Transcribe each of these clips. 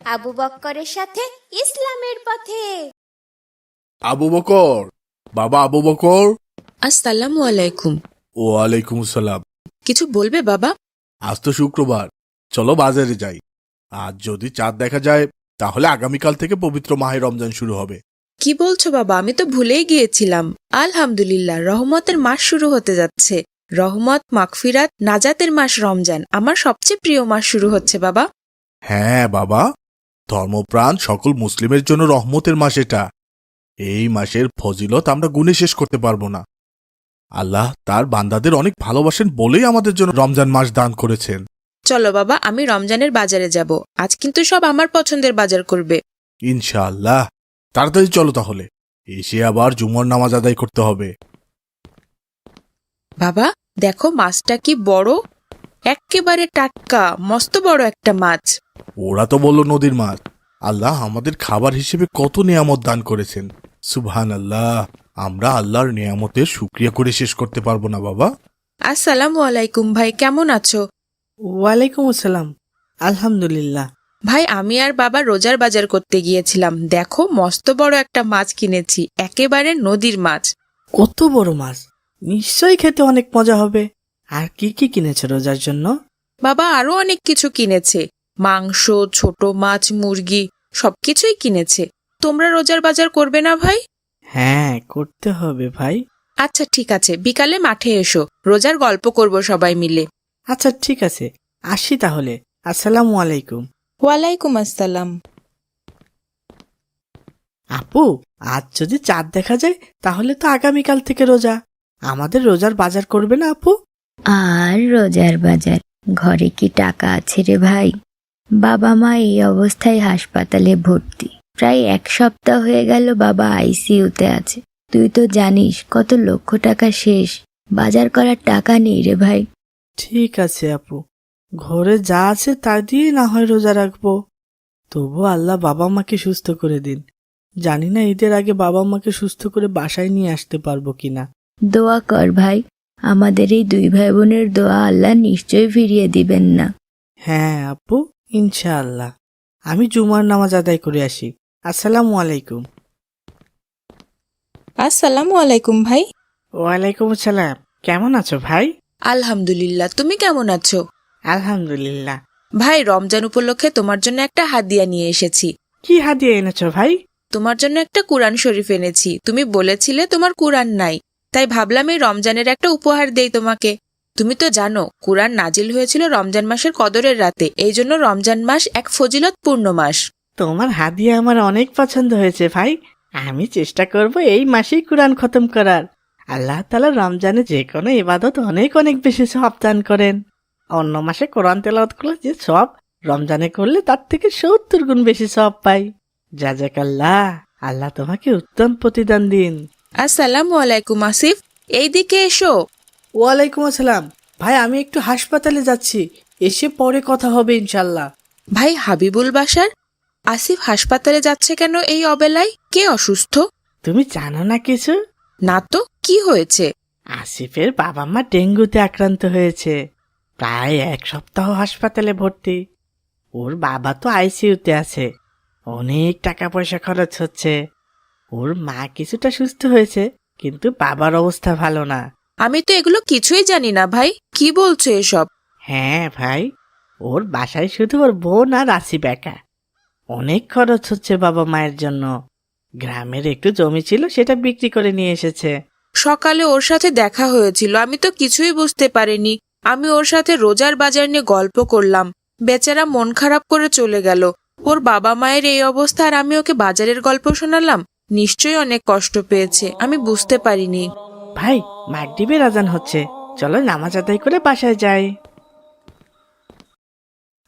আবু বক্করের সাথে ইসলামের পথে। আবু বকর, বাবা আবু বকর। আসসালামু আলাইকুম। ওয়ালাইকুম আসসালাম। কিছু বলবে বাবা? আজ তো শুক্রবার, চলো বাজারে যাই। আজ যদি চাঁদ দেখা যায় তাহলে আগামীকাল থেকে পবিত্র মাহে রমজান শুরু হবে। কি বলছো বাবা, আমি তো ভুলেই গিয়েছিলাম। আলহামদুলিল্লাহ, রহমতের মাস শুরু হতে যাচ্ছে। রহমত, মাগফিরাত, নাজাতের মাস রমজান, আমার সবচেয়ে প্রিয় মাস শুরু হচ্ছে বাবা। হ্যাঁ বাবা, ধর্মপ্রাণ সকল মুসলিমের জন্য রহমতের মাস এটা। এই মাসের ফজিলত আমরা গুণে শেষ করতে পারবো না। আল্লাহ তার বান্দাদের অনেক ভালোবাসেন বলেই আমাদের জন্য রমজান মাস দান করেছেন। চলো বাবা, আমি রমজানের বাজারে যাব। আজ কিন্তু সব আমার পছন্দের বাজার করবে। ইনশাআল্লাহ, তাড়াতাড়ি চলো তাহলে, এসে আবার জুমার নামাজ আদায় করতে হবে। বাবা দেখো, মাছটা কি বড়, এক্কেবারে টাটকা, মস্ত বড় একটা মাছ। ওরা তো বলল নদীর মাছ। আল্লাহ আমাদের খাবার হিসেবে কত নিয়ামত দান করেছেন। সুবহানাল্লাহ, আমরা আল্লাহর নিয়ামতের শুকরিয়া করে শেষ করতে পারবো না বাবা। আসসালামু আলাইকুম ভাই, কেমন আছো? ওয়ালাইকুম আসসালাম। আলহামদুলিল্লাহ। ভাই, আমি আর বাবা রোজার বাজার করতে গিয়েছিলাম। দেখো, মস্ত বড় একটা মাছ কিনেছি, একেবারে নদীর মাছ। কত বড় মাছ, নিশ্চয়ই খেতে অনেক মজা হবে। আর কি কি কিনেছে রোজার জন্য? বাবা আরো অনেক কিছু কিনেছে, মাংস, ছোট মাছ, মুরগি, সবকিছুই কিনেছে। তোমরা রোজার বাজার করবে না ভাই? হ্যাঁ, করতে হবে ভাই। আচ্ছা ঠিক আছে, বিকালে মাঠে এসো, রোজার গল্প করব সবাই মিলে। আচ্ছা ঠিক আছে, আসি তাহলে। আসসালামু আলাইকুম। ওয়ালাইকুম আসসালাম। আপু, আজ যদি চাঁদ দেখা যায় তাহলে তো আগামীকাল থেকে রোজা। আমাদের রোজার বাজার করবে না আপু? আর রোজার বাজার, ঘরে কি টাকা আছে রে ভাই? বাবা মা এই অবস্থায় হাসপাতালে ভর্তি, প্রায় 1 সপ্তাহ হয়ে গেল বাবা আইসিইউতে আছে। তুই তো জানিস কত লক্ষ টাকা শেষ, বাজার করার টাকা নেই রে ভাই। ঠিক আছে আপু, ঘরে যা আছে তা দিয়ে না হয় রোজা রাখবো। তবু আল্লাহ বাবা মাকে সুস্থ করে দিন। জানি না ঈদের আগে বাবা মাকে সুস্থ করে বাসায় নিয়ে আসতে পারবো কিনা। দোয়া কর ভাই, আমাদের এই 2 ভাই বোনের দোয়া আল্লাহ নিশ্চয়ই ফিরিয়ে দিবেন না। হ্যাঁ আপু, ইনশাআল্লাহ। আমি জুমার নামাজ আদায় করে আসি। আসসালামু আলাইকুম। আসসালামু আলাইকুম ভাই। ওয়ালাইকুম আসসালাম। কেমন আছো ভাই? আলহামদুলিল্লাহ, তুমি কেমন আছো? আলহামদুলিল্লাহ। ভাই, রমজান উপলক্ষে তোমার জন্য একটা হাদিয়া নিয়ে এসেছি। কি হাদিয়া এনেছো ভাই? তোমার জন্য একটা কুরআন শরীফ এনেছি। তুমি বলেছিলে তোমার কুরআন নাই, তাই ভাবলাম এই রমজানের একটা উপহার দেই তোমাকে। তুমি তো জানো কুরআন নাজিল হয়েছিল রমজান মাসের কদরের রাতে, এই জন্য রমজান মাস এক ফজিলতপূর্ণ মাস। তোমার হাদিয়া আমার অনেক পছন্দ হয়েছে ভাই। আমি চেষ্টা করব এই মাসেই কুরআন খতম করার। আল্লাহ তাআলা রমজানে যে কোনো ইবাদত অনেক অনেক বেশি সওয়াব দান করেন। অন্য মাসে কোরআন তেলাওয়াত করলে যে সওয়াব, রমজানে করলে তার থেকে 70 গুণ বেশি সওয়াব পাই। জাযাকাল্লাহ, আল্লাহ তোমাকে উত্তম প্রতিদান দিন। আসসালামু আলাইকুম আসিফ, এইদিকে এসো। ওয়ালাইকুম আসসালাম। ভাই, আমি একটু হাসপাতালে যাচ্ছি, এসে পরে কথা হবে ইনশাল্লাহ। ভাই হাবিবুল বাশার, আসিফ হাসপাতালে যাচ্ছে কেন এই অবেলায়? কে অসুস্থ? তুমি জানো না কিছু? না তো, কি হয়েছে? আসিফের বাবা মা ডেঙ্গুতে আক্রান্ত হয়েছে, প্রায় 1 সপ্তাহ হাসপাতালে ভর্তি। ওর বাবা তো আইসিইউতে আছে, অনেক টাকা পয়সা খরচ হচ্ছে। ওর মা কিছুটা সুস্থ হয়েছে, কিন্তু বাবার অবস্থা ভালো না। আমি তো এগুলো কিছুই জানি না ভাই, কি বলছো এসব? হ্যাঁ ভাই, ওর বাসায় শুধু ওর বোন আর আসিফ একা। অনেক খরচ হচ্ছে বাবা মায়ের জন্য। গ্রামের একটু জমি ছিল, সেটা বিক্রি করে নিয়ে এসেছে। সকালে ওর সাথে দেখা হয়েছিল, আমি তো কিছুই বুঝতে পারিনি। আমি ওর সাথে রোজার বাজার নিয়ে গল্প করলাম, বেচারা মন খারাপ করে চলে গেল। ওর বাবা মায়ের এই অবস্থা, আর আমি ওকে বাজারের গল্প শোনালাম। নিশ্চয়ই অনেক কষ্ট পেয়েছে, আমি বুঝতে পারিনি। ভাই, মাগরিবের আজান হচ্ছে, চলো নামাজ আদায় করে বাসায় যাই।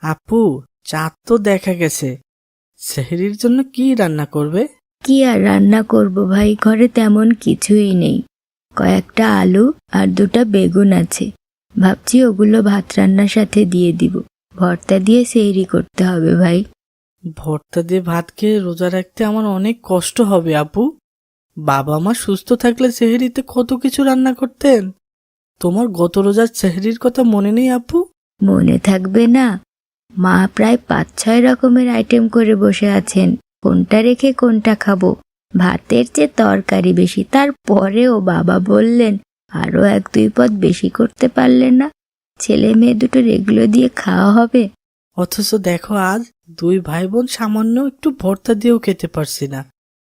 আপু, চাঁদ তো দেখা গেছে, সেহরির জন্য কি রান্না করবে? কি আর রান্না করব ভাই, ঘরে তেমন কিছুই নেই। কয়েকটা আলু আর 2টা বেগুন আছে, ভাবছি ওগুলো ভাত রান্নার সাথে দিয়ে দিব। ভর্তা দিয়ে সেহরি করতে হবে ভাই। ভর্তা দিয়ে ভাত খেয়ে রোজা রাখতে আমার অনেক কষ্ট হবে আপু। বাবা মা সুস্থ থাকলে সেহরিতে কত কিছু রান্না করতেন। তোমার গত রোজার সেহরির কথা মনে নেই আপু? মনে থাকবে না? মা প্রায় 5-6 রকমের আইটেম করে বসে আছেন, কোনটা রেখে কোনটা খাবো। ভাতের চেয়ে তরকারি বেশি, তারপরেও বাবা বললেন আরো 1-2 পদ বেশি করতে পারলেন না, ছেলে মেয়ে দুটোর এগুলো দিয়ে খাওয়া হবে। অথচ দেখো আজ 2 ভাই বোন সামান্য একটু ভর্তা দিয়েও খেতে পারছি না।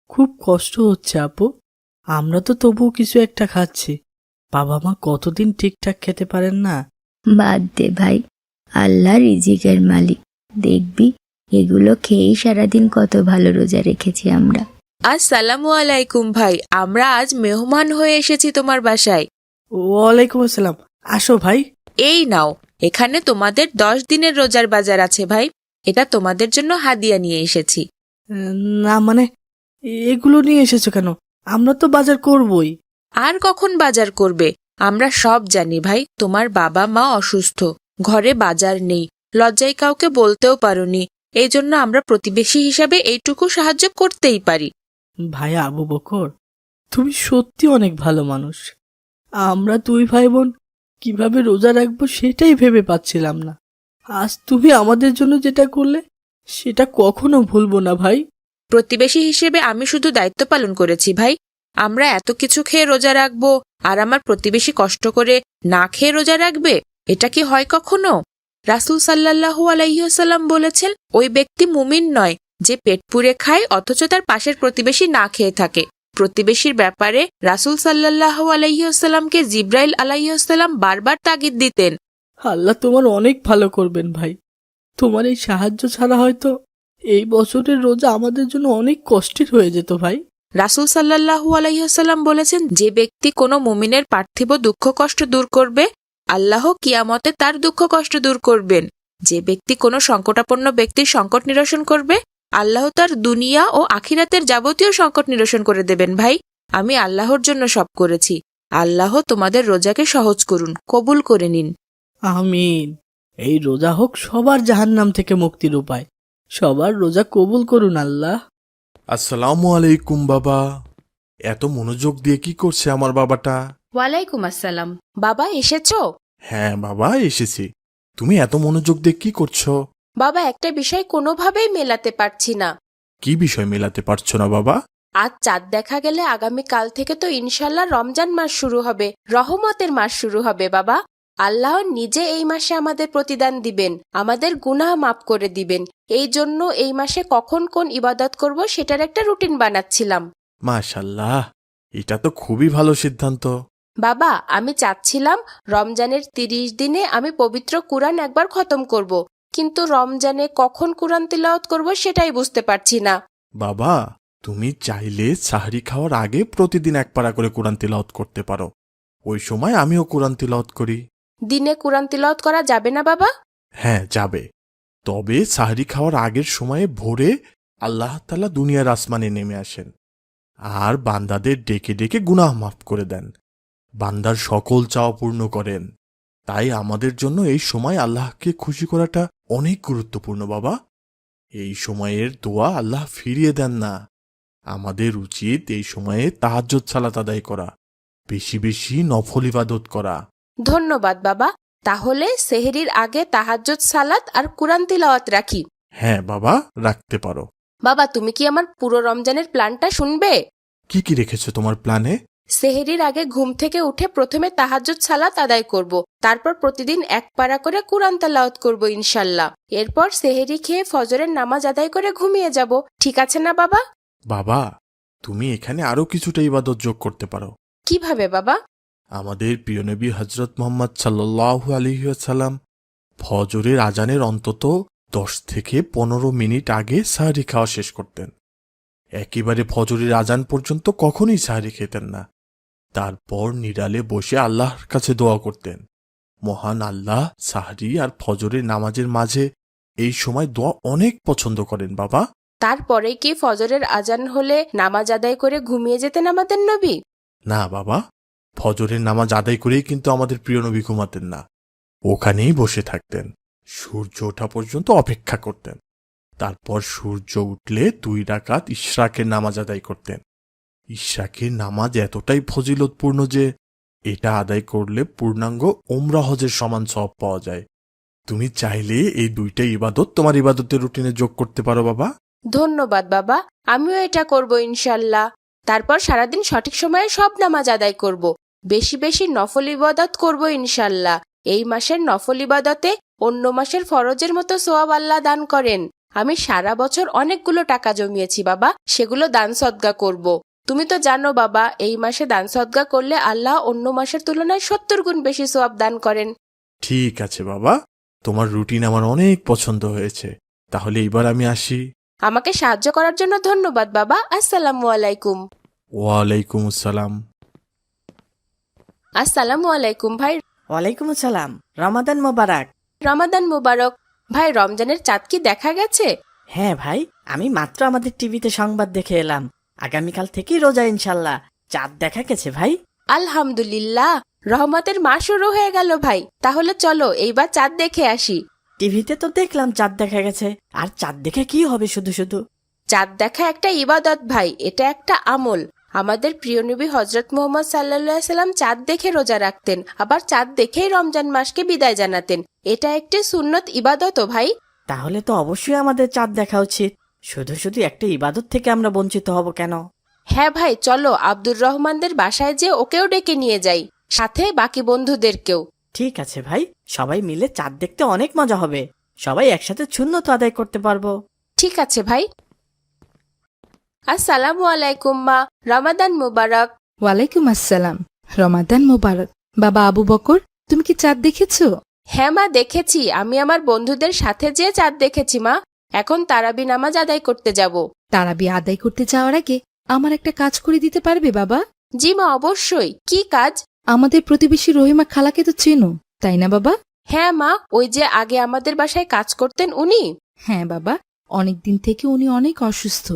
খুব কষ্ট হচ্ছে আপু। আমরা তো তবুও কিছু একটা খাচ্ছি, বাবা মা কতদিন ঠিকঠাক খেতে পারেন না। বাদ দে ভাই, আল্লাহ রিজিকের মালিক, দেখবি এগুলো খেয়েই সারাদিন কত ভালো রোজা রেখেছি আমরা। আসসালামু আলাইকুম ভাই, আমরা আজ মেহমান হয়ে এসেছি তোমার বাসায়। ওয়ালাইকুম আসসালাম, আসো ভাই। এই নাও, এখানে তোমাদের 10 দিনের রোজার বাজার আছে ভাই, এটা তোমাদের জন্য হাদিয়া নিয়ে এসেছি। না মানে, এগুলো নিয়ে এসেছো কেন? আমরা তো বাজার করবই। আর কখন বাজার করবে? আমরা সব জানি ভাই, তোমার বাবা মা অসুস্থ, ঘরে বাজার নেই, লজ্জায় কাউকে বলতেও পারোনি, এই জন্য আমরা প্রতিবেশী হিসাবে এইটুকু সাহায্য করতেই পারি। ভাই আবু বকর, তুমি সত্যি অনেক ভালো মানুষ। আমরা 2 ভাই বোন কিভাবে রোজা রাখবো সেটাই ভেবে পাচ্ছিলাম না। আজ তুমি আমাদের জন্য যেটা করলে সেটা কখনো ভুলবো না ভাই। প্রতিবেশী হিসেবে আমি শুধু দায়িত্ব পালন করেছি ভাই। আমরা এত কিছু খেয়ে রোজা রাখবো আর আমার প্রতিবেশী কষ্ট করে না খেয়ে রোজা রাখবে? এটা কি হয় কখনো? রাসূল সাল্লাল্লাহু আলাইহি ওয়াসাল্লাম বলেছেন, ওই ব্যক্তি মুমিন নয় যে পেট পুরে খায় অথচ তার পাশের প্রতিবেশী না খেয়ে থাকে। প্রতিবেশীর ব্যাপারে রাসূল সাল্লাল্লাহু আলাইহি ওয়াসাল্লামকে জিবরাইল আলাইহি ওয়াসাল্লাম বারবার তাগিদ দিতেন। আল্লাহ তোমার অনেক ভালো করবেন ভাই। তোমার এই সাহায্য ছাড়া হয়তো এই বছরের রোজা আমাদের জন্য অনেক কষ্টের হয়ে যেত ভাই। রাসূল সাল্লাল্লাহু আলাইহি ওয়াসাল্লাম বলেছেন, যে ব্যক্তি কোনো মুমিনের পার্থিব দুঃখ কষ্ট দূর করবে, আল্লাহ কিয়ামতে তার দুঃখ কষ্ট দূর করবেন। যে ব্যক্তি কোনো সংকটাপন্ন ব্যক্তির সংকট নিরসন করবে, আল্লাহ তার দুনিয়া ও আখিরাতের যাবতীয় সংকট নিরসন করে দেবেন। ভাই, আমি আল্লাহর জন্য সব করেছি। আল্লাহ তোমাদের রোজাকে সহজ করুন, কবুল করে নিন। আমিন। এই রোজা হোক সবার জাহান্নাম থেকে মুক্তির উপায়। সবার রোজা কবুল করুন আল্লাহ। আসসালামু আলাইকুম বাবা। এত মনোযোগ দিয়ে কি করছে আমার বাবাটা? ওয়ালাইকুম আসসালাম। বাবা, এসেছো? হ্যাঁ বাবা, এসেছি। তুমি এত মনোযোগ দিয়ে কি করছো? বাবা, একটা বিষয় কোনোভাবেই মেলাতে পারছি না। কি বিষয় মেলাতে পারছো না বাবা? আজ চাঁদ দেখা গেলে আগামী কাল থেকে তো ইনশাল্লাহ রমজান মাস শুরু হবে, রহমতের মাস শুরু হবে বাবা। আল্লাহ নিজে এই মাসে আমাদের প্রতিদান দিবেন, আমাদের গুনাহ মাফ করে দিবেন। এই জন্য এই মাসে কখন কোন ইবাদত করব সেটার একটা রুটিন বানাচ্ছিলাম। মাশাল্লাহ, এটা তো খুবই ভালো সিদ্ধান্ত। বাবা, আমি চাচ্ছিলাম রমজানের 30 দিনে আমি পবিত্র কুরআন একবার খতম করব, কিন্তু রমজানে কখন কুরআন তিলাওয়াত করব সেটাই বুঝতে পারছি না। বাবা, তুমি চাইলে সাহরি খাওয়ার আগে প্রতিদিন 1 পারা করে কোরআন তিলাওয়াত করতে পারো। ওই সময় আমিও কোরআন তিলাওয়াত করি। দিনে কুরআন তিলাওয়াত করা যাবে না বাবা? হ্যাঁ যাবে, তবে সাহরি খাওয়ার আগের সময়ে ভোরে আল্লাহ তাআলা দুনিয়ার আসমানে নেমে আসেন আর বান্দাদের ডেকে ডেকে গুনাহ মাফ করে দেন, বান্দার সকল চাওয়া পূর্ণ করেন। তাই আমাদের জন্য এই সময় আল্লাহকে খুশি করাটা অনেক গুরুত্বপূর্ণ বাবা। এই সময়ের দোয়া আল্লাহ ফিরিয়ে দেন না। আমাদের উচিত এই সময়ে তাহাজ্জুদ সালাত আদায় করা, বেশি বেশি নফল ইবাদত করা। ধন্যবাদ বাবা। তাহলে সেহরির আগে তাহাজ্জুদ সালাত আর কুরআন তিলাওয়াত রাখি। হ্যাঁ বাবা, রাখতে পারো। বাবা, তুমি কি আমার পুরো রমজানের প্ল্যানটা শুনবে? কি কি রেখেছো তোমার প্ল্যানে? সেহরির আগে ঘুম থেকে উঠে প্রথমে তাহাজ্জুদ সালাত আদায় করব, তারপর প্রতিদিন 1 পারা করে কুরআন তেলাওয়াত করব ইনশাল্লাহ। এরপর সেহরি খেয়ে ফজরের নামাজ আদায় করে ঘুমিয়ে যাব। ঠিক আছে না বাবা? বাবা, তুমি এখানে আরো কিছুটা ইবাদত যোগ করতে পারো। কিভাবে বাবা? আমাদের প্রিয় নবী হযরত মুহাম্মদ সাল্লাল্লাহু আলাইহি ওয়াসাল্লাম ফজরের আজানের অন্তত 10 থেকে 15 মিনিট আগে সাহরি খাওয়া শেষ করতেন। একেবারে ফজরের আজান পর্যন্ত কখনোই সাহরি খেতেন না। তারপর নিরালে বসে আল্লাহর কাছে দোয়া করতেন। মহান আল্লাহ সাহরি আর ফজরের নামাজের মাঝে এই সময় দোয়া অনেক পছন্দ করেন বাবা। তারপরে কি ফজরের আজান হলে নামাজ আদায় করে ঘুমিয়ে যেতেন আমাদের নবী? না বাবা, ফজরের নামাজ আদায় করেই কিন্তু আমাদের প্রিয় নবী ঘুমাতেন না। ওখানেই বসে থাকতেন, সূর্য ওঠা পর্যন্ত অপেক্ষা করতেন। তারপর সূর্য উঠলে 2 রাকাত ইশরাকের নামাজ আদায় করতেন। ইশরাকের নামাজ এতটাই ফজিলতপূর্ণ যে এটা আদায় করলে পূর্ণাঙ্গ উমরা হজের সমান সওয়াব পাওয়া যায়। তুমি চাইলে এই দুইটা ইবাদত তোমার ইবাদতের রুটিনে যোগ করতে পারো বাবা। ধন্যবাদ বাবা, আমিও এটা করব ইনশাল্লাহ। তারপর সারাদিন সঠিক সময়ে সব নামাজ আদায় করব, বেশি বেশি নফল ইবাদত করব ইনশাল্লাহ। এই মাসের নফল ইবাদতে অন্য মাসের ফরজের মতো সোয়াব আল্লাহ দান করেন। আমি সারা বছর অনেকগুলো টাকা জমিয়েছি বাবা, সেগুলো দান সদগা করব। তুমি তো জানো বাবা, এই মাসে দান সদগা করলে আল্লাহ অন্য মাসের তুলনায় 70 গুণ বেশি সোয়াব দান করেন। ঠিক আছে বাবা, তোমার রুটিন আমার অনেক পছন্দ হয়েছে। তাহলে এবার আমি আসি। আমাকে সাহায্য করার জন্য ধন্যবাদ বাবা। আসসালামু আলাইকুম। ওয়ালাইকুম আসসালাম। আসসালামু আলাইকুম ভাই। ওয়ালাইকুম আসসালাম, রমাদান মোবারক। রমাদান মুবারক। ভাই, রমজানের চাঁদ কি দেখা গেছে? হ্যাঁ ভাই, আমি মাত্র আমাদের টিভিতে সংবাদ দেখে এলাম। আগামীকাল থেকেই রোজা, ইনশাল্লাহ। চাঁদ দেখা গেছে ভাই। আলহামদুলিল্লাহ, রহমতের মাস শুরু হয়ে গেল ভাই। তাহলে চলো এইবার চাঁদ দেখে আসি। টিভিতে তো দেখলাম চাঁদ দেখা গেছে, আর চাঁদ দেখে কি হবে শুধু শুধু? চাঁদ দেখা একটা ইবাদত ভাই, এটা একটা আমল। আমাদের প্রিয় নবী হযরত মুহাম্মদ সাল্লাল্লাহু আলাইহি সাল্লাম চাঁদ দেখে রোজা রাখতেন, আবার চাঁদ দেখেই রমজান মাসকে বিদায় জানাতেন। এটা একটি সুন্নত ইবাদতও ভাই। তাহলে তো অবশ্যই আমাদের চাঁদ দেখা উচিত। শুধু শুধু একটা ইবাদত থেকে আমরা বঞ্চিত হব কেন? হ্যাঁ ভাই, চলো আব্দুর রহমানদের বাসায় যে ওকেও ডেকে নিয়ে যাই, সাথে বাকি বন্ধুদেরকেও। ঠিক আছে ভাই, সবাই মিলে চাঁদ দেখতে অনেক মজা হবে। সবাই একসাথে সুন্নত আদায় করতে পারবো। ঠিক আছে ভাই। আসসালামু আলাইকুম মা, রমাদান মুবারক। ওয়ালাইকুম আসসালাম, রমাদান মোবারক। বাবা আবু বকর, তুমি কি চাঁদ দেখেছো? হ্যাঁ মা, দেখেছি। আমি আমার বন্ধুদের সাথে যেয়ে চাঁদ দেখেছি মা। এখন তারাবি নামাজ আদায় করতে যাব। তারাবি আদায় করতে যাওয়ার আগে আমার একটা কাজ করে দিতে পারবে বাবা? জি মা, অবশ্যই। কি কাজ? আমাদের প্রতিবেশী রহিমা খালাকে তো চেনো, তাই না বাবা? হ্যাঁ মা, ওই যে আগে আমাদের বাসায় কাজ করতেন উনি। হ্যাঁ বাবা, অনেকদিন থেকে উনি অনেক অসুস্থ,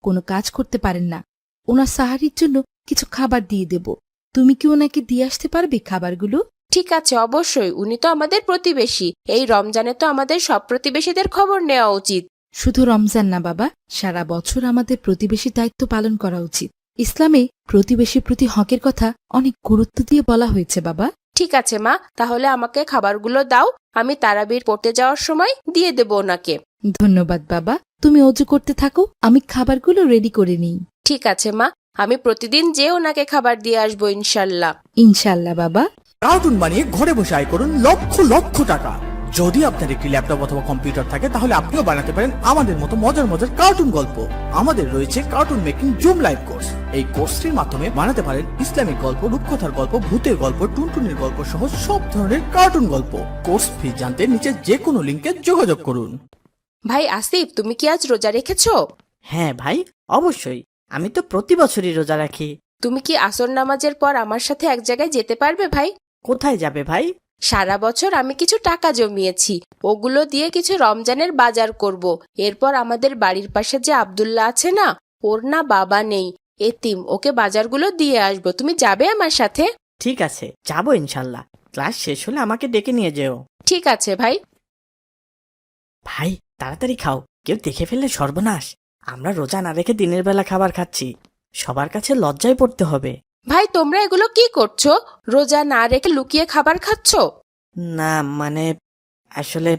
কোনো কাজ করতে পারেন না। ওনার সাহারির জন্য কিছু খাবার দিয়ে দেব। তুমি কি ওনাকে দিয়ে আসতে পারবে খাবারগুলো? ঠিক আছে, অবশ্যই। উনি তো আমাদের প্রতিবেশী। এই রমজানে তো আমাদের সব প্রতিবেশীদের খবর নেওয়া উচিত। শুধু রমজান না বাবা, সারা বছর আমাদের প্রতিবেশী দায়িত্ব পালন করা উচিত। ইসলামে প্রতিবেশীর প্রতি হকের কথা অনেক গুরুত্ব দিয়ে বলা হয়েছে বাবা। ঠিক আছে মা, তাহলে আমাকে খাবারগুলো দাও। আমি তারাবির পড়তে যাওয়ার সময় দিয়ে দেব ওনাকে। ধন্যবাদ বাবা, তুমি অজু করতে থাকো, আমি খাবারগুলো রেডি করে নিই। ঠিক আছে মা, আমি প্রতিদিন যে ওনাকে খাবার দিয়ে আসবো ইনশাল্লাহ। ইনশাল্লাহ বাবা। কার্টুন বানিয়ে ঘরে বসে আয় করুন লক্ষ লক্ষ টাকা। যদি আপনার একটি ল্যাপটপ অথবা কম্পিউটার থাকে তাহলে আপনিও বানাতে পারেন আমাদের মতো মজার মজার কার্টুন গল্প। আমাদের রয়েছে cartoon making zoom live course. এই কোর্সটির মাধ্যমে বানাতে পারেন ইসলামিক গল্প, রূপকথার গল্প, ভূতের গল্প, টুনটুনির গল্প সহ সব ধরনের কার্টুন গল্প। কোর্স ফি জানতে নিচে যে কোনো লিংকে যোগাযোগ করুন। ভাই আসিফ, তুমি কি আজ রোজা রেখেছো? হ্যাঁ ভাই, অবশ্যই। আমি তো প্রতি বছরই রোজা রাখি। তুমি কি আসর নামাজের পর আমার সাথে এক জায়গায় যেতে পারবে ভাই? কোথায় যাবে ভাই? সারা বছর আমি কিছু টাকা জমিয়েছি, ওগুলো দিয়ে কিছু রমজানের বাজার করব। এরপর আমাদের বাড়ির পাশে যে আব্দুল্লাহ আছে না, ওর না বাবা নেই, এতিম, ওকে বাজারগুলো দিয়ে আসবো। তুমি যাবে আমার সাথে? ঠিক আছে, যাবো ইনশাল্লাহ। ক্লাস শেষ হলে আমাকে ডেকে নিয়ে যেও। ঠিক আছে ভাই। ভাই তাড়াতাড়ি খাও, কেউ দেখে ফেললে সর্বনাশ। আমরা রোজা না রেখে দিনের বেলা খাবার খাচ্ছি, সবার কাছে লজ্জায় পড়তে হবে। ভাই, তোমরা এগুলো কি করছো? রোজা না রেখে লুকিয়ে খাবার খাচ্ছো? না মানে, আসলে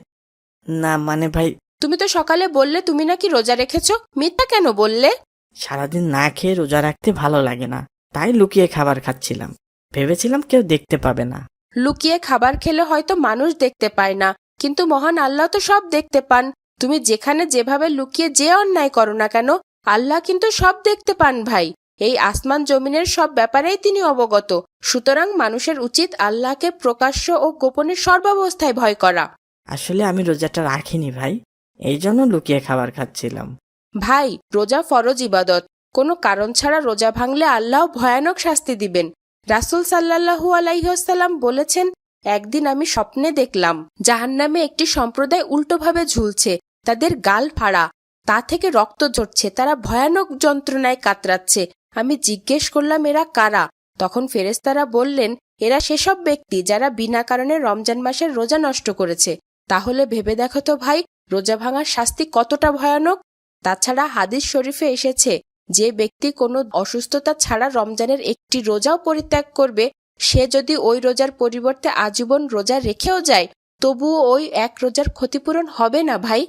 না মানে ভাই, তুমি তো সকালে বললে তুমি নাকি রোজা রেখেছো, মিথ্যা কেন বললে? সারাদিন না খেয়ে রোজা রাখতে ভালো লাগে না, তাই লুকিয়ে খাবার খাচ্ছিলাম। ভেবেছিলাম কেউ দেখতে পাবে না। লুকিয়ে খাবার খেলে হয়তো মানুষ দেখতে পায় না, কিন্তু মহান আল্লাহ তো সব দেখতে পান। তুমি যেখানে যেভাবে লুকিয়ে যে অন্যায় করো না কেন, আল্লাহ কিন্তু সব দেখতে পান ভাই। এই আসমান জমিনের সব ব্যাপারেই তিনি অবগত। সুতরাং মানুষের উচিত আল্লাহকে প্রকাশ্য ও গোপনে সর্বাবস্থায় ভয় করা। আসলে আমি রোজাটা রাখিনি ভাই, এই জন্য লুকিয়ে খাবার খাচ্ছিলাম। ভাই, রোজা ফরজ ইবাদত। কোনো কারণ ছাড়া রোজা ভাঙলে আল্লাহ ভয়ানক শাস্তি দিবেন। রাসূল সাল্লাল্লাহু আলাইহি ওয়াসাল্লাম বলেছেন, একদিন আমি স্বপ্নে দেখলাম জাহান্নামে একটি সম্প্রদায় উল্টোভাবে ঝুলছে, তাদের গাল ফাড়া, তা থেকে রক্ত ঝরছে, তারা ভয়ানক যন্ত্রণায় কাতরাচ্ছে। আমি জিজ্ঞেস করলাম, এরা কারা? তখন ফেরেশতারা বললেন, এরা সেসব ব্যক্তি যারা বিনা কারণে রমজান মাসের রোজা নষ্ট করেছে। তাহলে ভেবে দেখো তো ভাই, রোজা ভাঙার শাস্তি কতটা ভয়ানক। তাছাড়া হাদিস শরীফে এসেছে, যে ব্যক্তি কোনো অসুস্থতা ছাড়া রমজানের একটি রোজাও পরিত্যাগ করবে, সে যদি ওই রোজার পরিবর্তে আজীবন রোজা রেখেও যায়, তবুও ওই এক রোজার ক্ষতিপূরণ হবে না ভাই।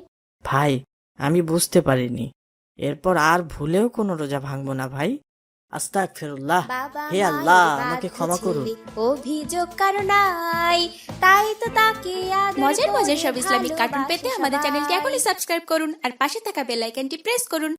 ভাই, আমি বুঝতে পারিনি। এরপর আর ভুলেও কোনো রোজা ভাঙবো না ভাই। আস্তাগফিরুল্লাহ। হে আল্লাহ, আমাকে ক্ষমা করুন। অভিযোগ কারণাই তাই তো তাকে মজার মজার সব ইসলামিক কার্টুন পেতে আমাদের চ্যানেলটি এখনই সাবস্ক্রাইব করুন আর পাশে থাকা বেল আইকনটি প্রেস করুন।